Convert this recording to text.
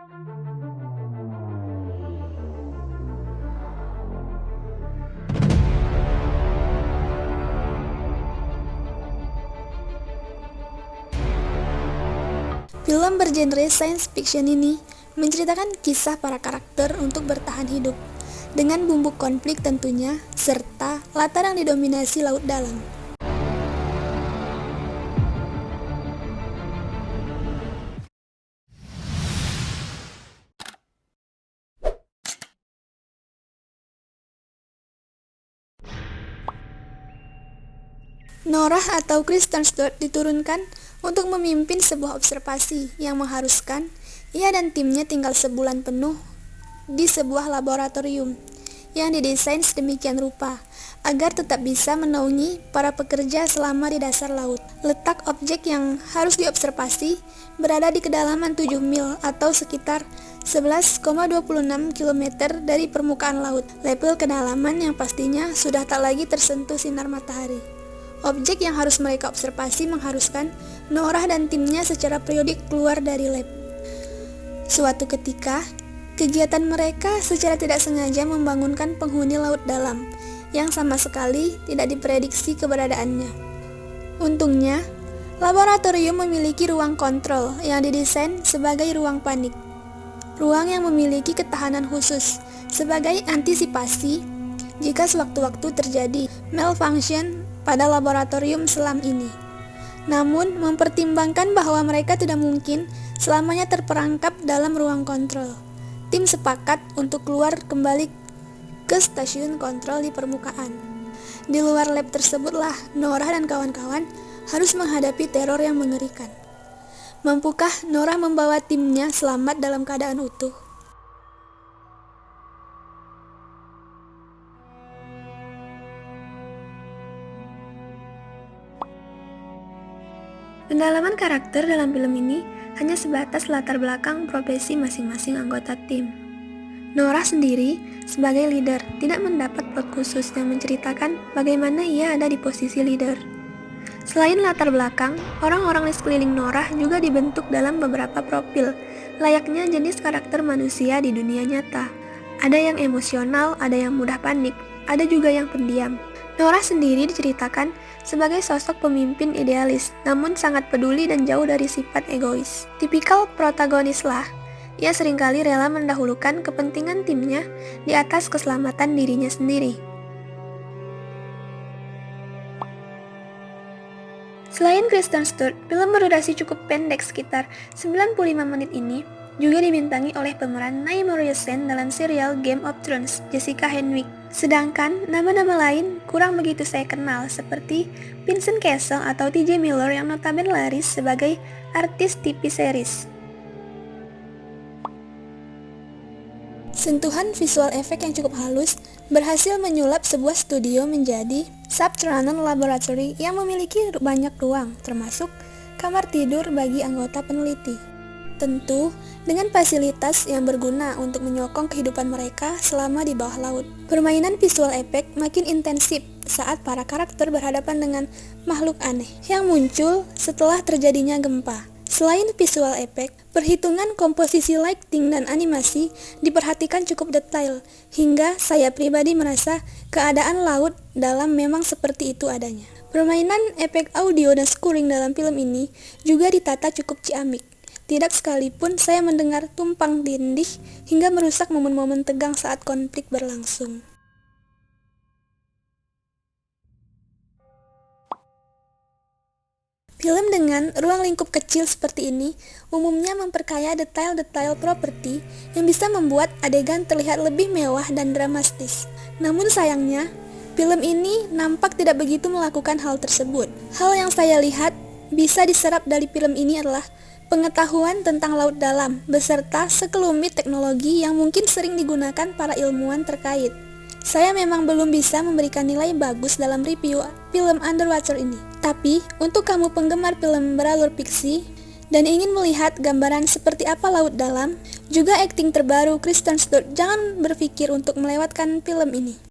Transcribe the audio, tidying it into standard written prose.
Film bergenre science fiction ini menceritakan kisah para karakter untuk bertahan hidup, dengan bumbu konflik tentunya, serta latar yang didominasi laut dalam. Norah atau Kristen Stewart diturunkan untuk memimpin sebuah observasi yang mengharuskan ia dan timnya tinggal sebulan penuh di sebuah laboratorium yang didesain sedemikian rupa agar tetap bisa menaungi para pekerja selama di dasar laut. Letak objek yang harus diobservasi berada di kedalaman 7 mil atau sekitar 11,26 km dari permukaan laut. Level kedalaman yang pastinya sudah tak lagi tersentuh sinar matahari. Objek yang harus mereka observasi mengharuskan Norah dan timnya secara periodik keluar dari lab. Suatu ketika, kegiatan mereka secara tidak sengaja membangunkan penghuni laut dalam yang sama sekali tidak diprediksi keberadaannya. Untungnya, laboratorium memiliki ruang kontrol yang didesain sebagai ruang panik. Ruang yang memiliki ketahanan khusus sebagai antisipasi jika sewaktu-waktu terjadi malfunction pada laboratorium selam ini. Namun, mempertimbangkan bahwa mereka tidak mungkin selamanya terperangkap dalam ruang kontrol, tim sepakat untuk keluar kembali ke stasiun kontrol di permukaan. Di luar lab tersebutlah Norah dan kawan-kawan harus menghadapi teror yang mengerikan. Mampukah Norah membawa timnya selamat dalam keadaan utuh? Pendalaman karakter dalam film ini hanya sebatas latar belakang profesi masing-masing anggota tim. Norah sendiri, sebagai leader, tidak mendapat plot khusus yang menceritakan bagaimana ia ada di posisi leader. Selain latar belakang, orang-orang di sekeliling Norah juga dibentuk dalam beberapa profil, layaknya jenis karakter manusia di dunia nyata. Ada yang emosional, ada yang mudah panik, ada juga yang pendiam. Norah sendiri diceritakan sebagai sosok pemimpin idealis, namun sangat peduli dan jauh dari sifat egois. Tipikal protagonis lah, ia seringkali rela mendahulukan kepentingan timnya di atas keselamatan dirinya sendiri. Selain Kristen Stewart, film berdurasi cukup pendek sekitar 95 menit ini juga dibintangi oleh pemeran Naomi Rosen dalam serial Game of Thrones, Jessica Henwick. Sedangkan nama-nama lain kurang begitu saya kenal seperti Vincent Cassel atau T.J. Miller yang notabene laris sebagai artis TV series. Sentuhan visual efek yang cukup halus berhasil menyulap sebuah studio menjadi subterranean laboratory yang memiliki banyak ruang, termasuk kamar tidur bagi anggota peneliti. Tentu dengan fasilitas yang berguna untuk menyokong kehidupan mereka selama di bawah laut. Permainan visual efek makin intensif saat para karakter berhadapan dengan makhluk aneh yang muncul setelah terjadinya gempa. Selain visual efek, perhitungan komposisi lighting dan animasi diperhatikan cukup detail, hingga saya pribadi merasa keadaan laut dalam memang seperti itu adanya. Permainan efek audio dan scoring dalam film ini juga ditata cukup ciamik. Tidak sekalipun saya mendengar tumpang tindih hingga merusak momen-momen tegang saat konflik berlangsung. Film dengan ruang lingkup kecil seperti ini umumnya memperkaya detail-detail properti yang bisa membuat adegan terlihat lebih mewah dan dramatis. Namun sayangnya, film ini nampak tidak begitu melakukan hal tersebut. Hal yang saya lihat bisa diserap dari film ini adalah pengetahuan tentang laut dalam, beserta sekelumit teknologi yang mungkin sering digunakan para ilmuwan terkait. Saya memang belum bisa memberikan nilai bagus dalam review film Underwater ini. Tapi, untuk kamu penggemar film beralur fiksi dan ingin melihat gambaran seperti apa laut dalam, juga akting terbaru Kristen Stewart, jangan berpikir untuk melewatkan film ini.